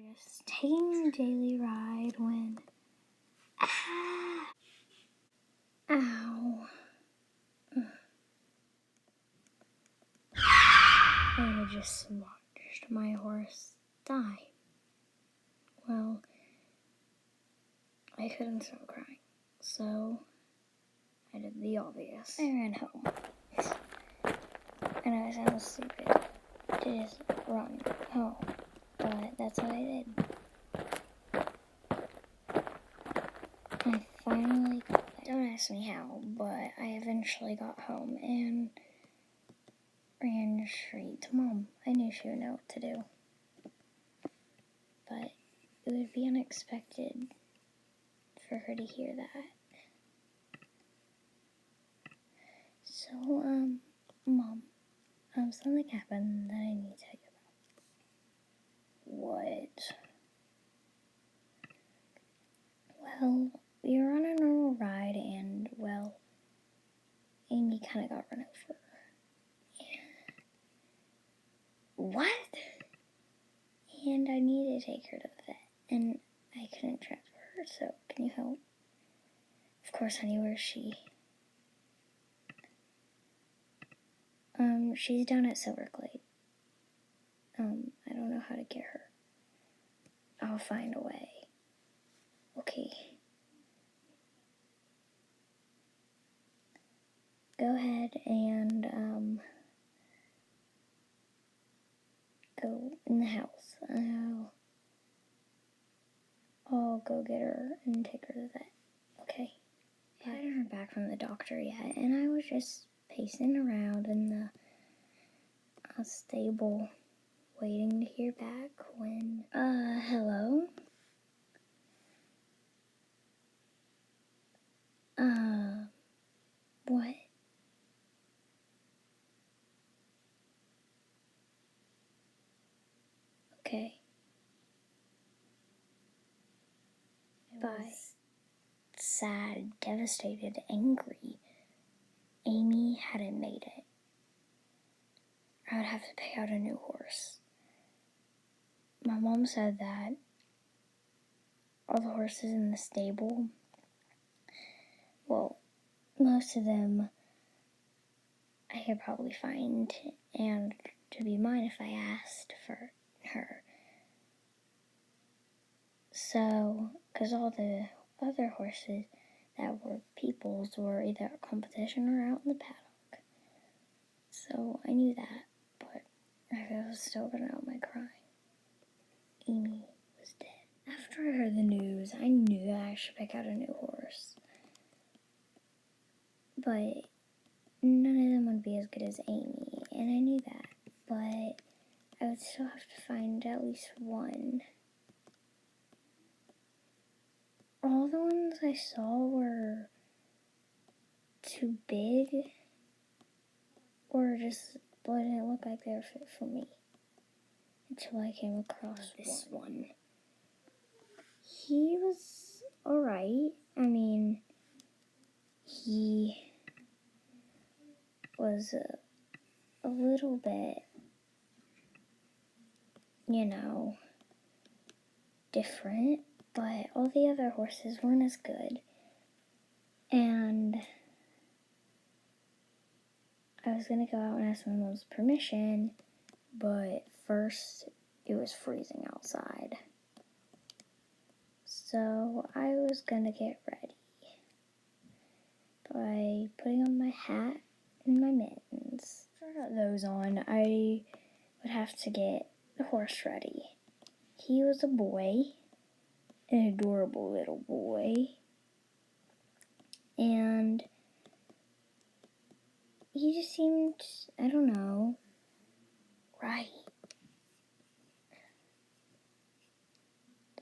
were just taking a daily ride when... Ow. I had just watched my horse die. Well, I couldn't stop crying, so I did the obvious. I ran home. And I sound stupid to just run home, but that's what I did. I finally got it. Don't ask me how, but I eventually got home and ran straight to Mom. I knew she would know what to do. But it would be unexpected for her to hear that. So, Mom, something happened that I need to tell you about. What? Well, we were on a normal ride and, well, Amy kind of got run over. What? And I needed to take her to the vet, and I couldn't transfer her, so can you help? Of course, honey, where is she? She's down at Silverglade. I don't know how to get her. I'll find a way. Okay. Go ahead and, go in the house. I'll go get her and take her to the vet. Okay. I hadn't heard back from the doctor yet, and I was just pacing around in the stable waiting to hear back when, hello? What? Okay. Bye. Sad, devastated, angry. Amy hadn't made it. I would have to pick out a new horse. My mom said that all the horses in the stable, well, most of them I could probably find and to be mine if I asked for her. So, because all the other horses that were people's were either at competition or out in the paddock. So I knew that, but I was still gonna out my crying. Amy was dead. After I heard the news, I knew that I should pick out a new horse. But none of them would be as good as Amy, and I knew that. But I would still have to find at least one. All the ones I saw were too big, or just didn't look like they were fit for me. Until I came across this one. He was alright. I mean, he was a little bit, different, but all the other horses weren't as good. And I was gonna go out and ask my mom's permission, but first it was freezing outside. So I was gonna get ready by putting on my hat and my mittens. After I got those on, I would have to get the horse ready. He was a boy, an adorable little boy, and he just seemed, I don't know, right.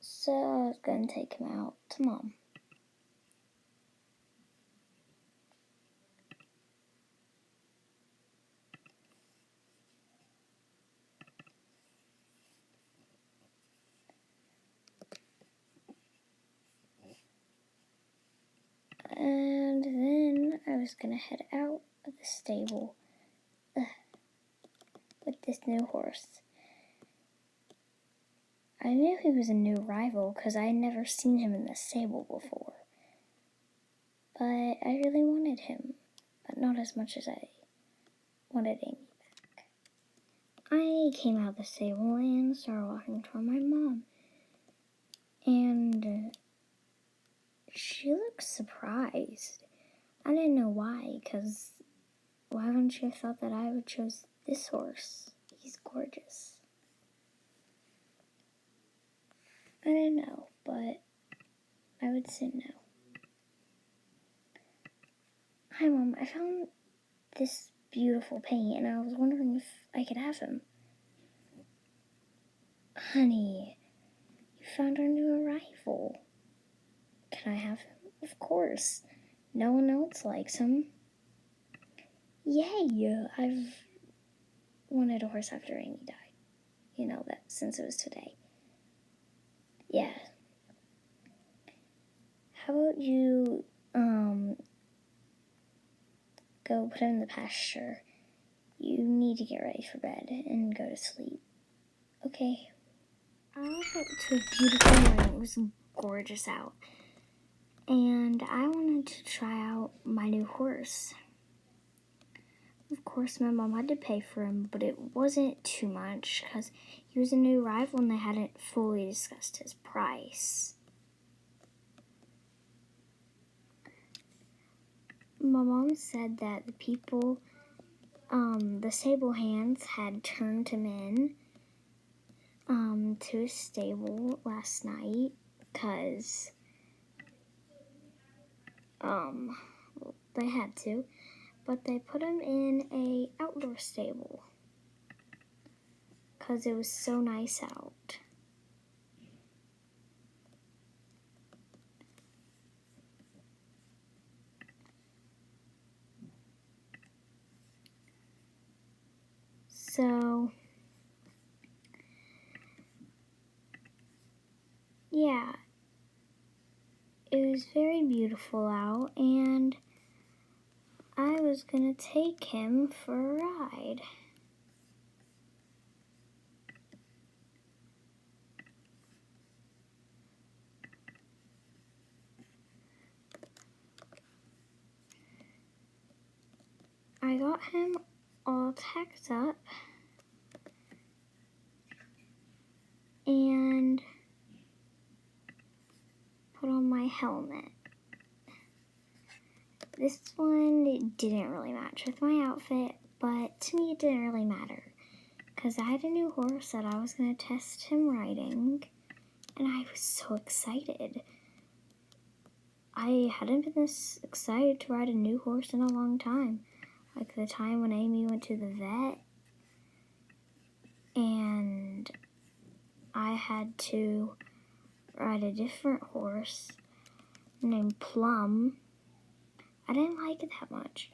So I was going to take him out to Mom. And then I was going to head out of the stable with this new horse. I I knew he was a new arrival because I had never seen him in the stable before. But I really wanted him, but not as much as I wanted Amy back. I came out of the stable and started walking toward my mom. And she looked surprised. I didn't know why, because why wouldn't she have thought that I would choose this horse? He's gorgeous. I didn't know, but I would soon know. Hi, Mom. I found this beautiful paint, and I was wondering if I could have him. Honey, you found our new arrival. Can I have him? Of course. No one else likes him. Yay! I've wanted a horse after Amy died. You know that since it was today. Yeah. How about you, go put him in the pasture? You need to get ready for bed and go to sleep. Okay. I woke up to a beautiful morning. It was gorgeous out. And I wanted to try out my new horse. Of course, my mom had to pay for him, but it wasn't too much because he was a new arrival and they hadn't fully discussed his price. My mom said that the people, the stable hands had turned him in to a stable last night because they had to, but they put him in a outdoor stable because it was so nice out. So yeah, it was very beautiful out, and I was gonna take him for a ride. I got him all tacked up and put on my helmet. This one didn't really match with my outfit, but to me it didn't really matter because I had a new horse that I was going to test him riding, and I was so excited. I hadn't been this excited to ride a new horse in a long time. Like the time when Amy went to the vet and I had to ride a different horse named Plum. I didn't like it that much,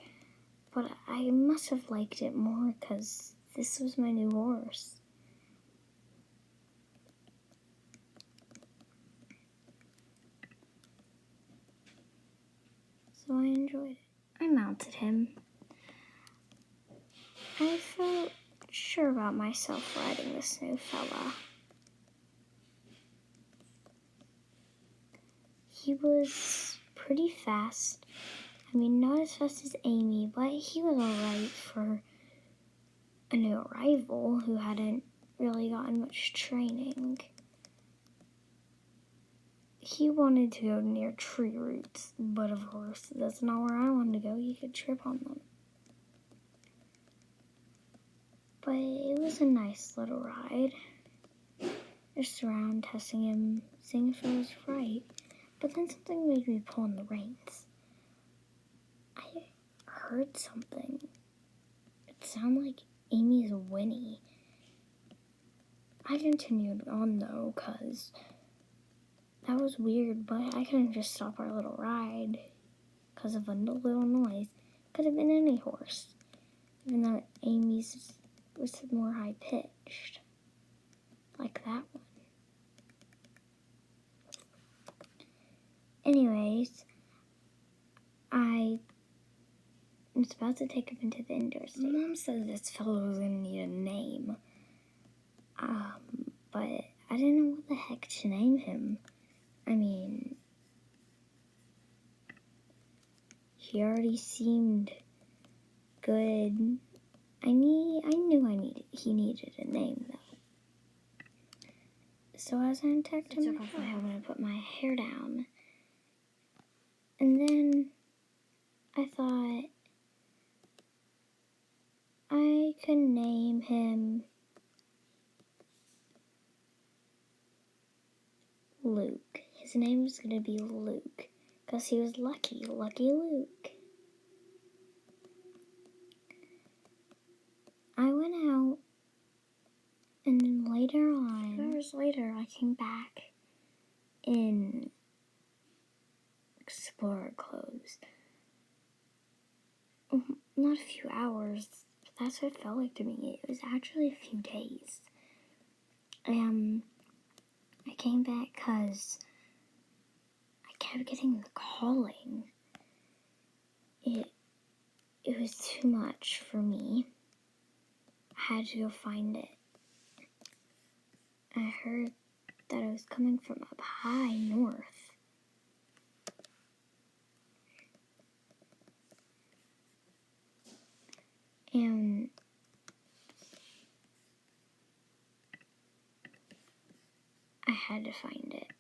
but I must have liked it more because this was my new horse. So I enjoyed it. I mounted him. I felt sure about myself riding this new fella. He was pretty fast. I mean, not as fast as Amy, but he was alright for a new arrival who hadn't really gotten much training. He wanted to go near tree roots, but of course, that's not where I wanted to go. He could trip on them. But it was a nice little ride. Just around testing him, seeing if it was right. But then something made me pull on the reins. I heard something. It sounded like Amy's whinny. I continued on though, because that was weird, but I couldn't just stop our little ride because of a little noise. Could have been any horse, even though Amy's was more high pitched, like that one. Anyways, I was about to take him into the indoor stable. Mom said this fellow was gonna need a name, but I didn't know what the heck to name him. I mean, he already seemed good. He needed a name though. So as I untucked him, I'm gonna put my hair down. And then I thought I could name him Luke. His name was gonna be Luke, because he was lucky Luke. I went out, and then later on, 2 hours later, I came back in Explorer clothes. Not a few hours, but that's what it felt like to me. It was actually a few days. I came back because I kept getting the calling. It was too much for me. I had to go find it. I heard that it was coming from up high north. And I had to find it.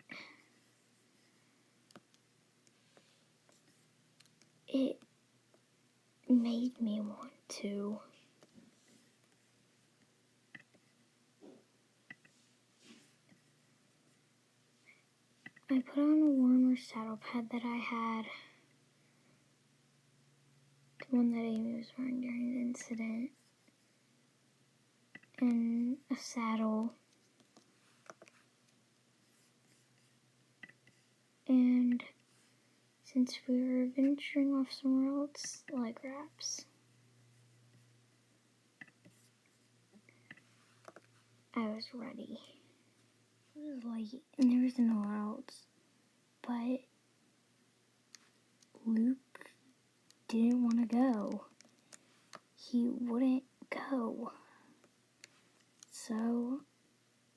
It made me want to. I put on a warmer saddle pad that I had, the one that Amy was wearing during the incident, and a saddle, and since we were venturing off somewhere else, leg wraps. I was ready. It was late, and there was no one else, but Luke didn't want to go. He wouldn't go. So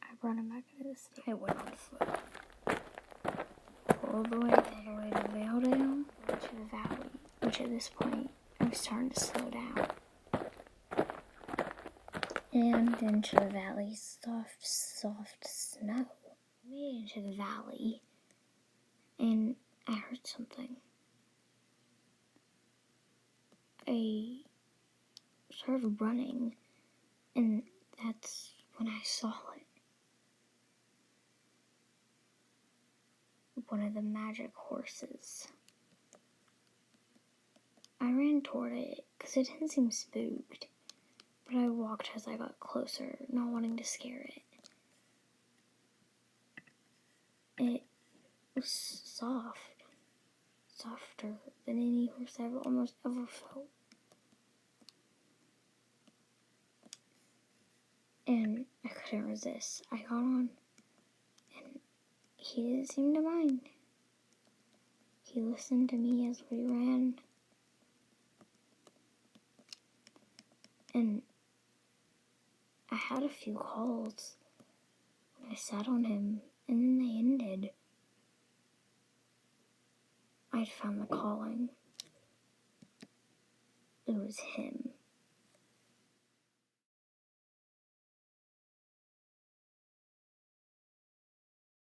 I brought him back into the state. I went on foot. All the way to Valedale, to the valley, which at this point I was starting to slow down. And into the valley, soft snow. I made it into the valley, and I heard something. I started running, and that's when I saw it. One of the magic horses. I ran toward it because it didn't seem spooked, but I walked as I got closer, not wanting to scare it. It was soft, softer than any horse I've almost ever felt. And I couldn't resist. I got on, and he didn't seem to mind. He listened to me as we ran, and I had a few calls when I sat on him, and then they ended. I'd found the calling. It was him.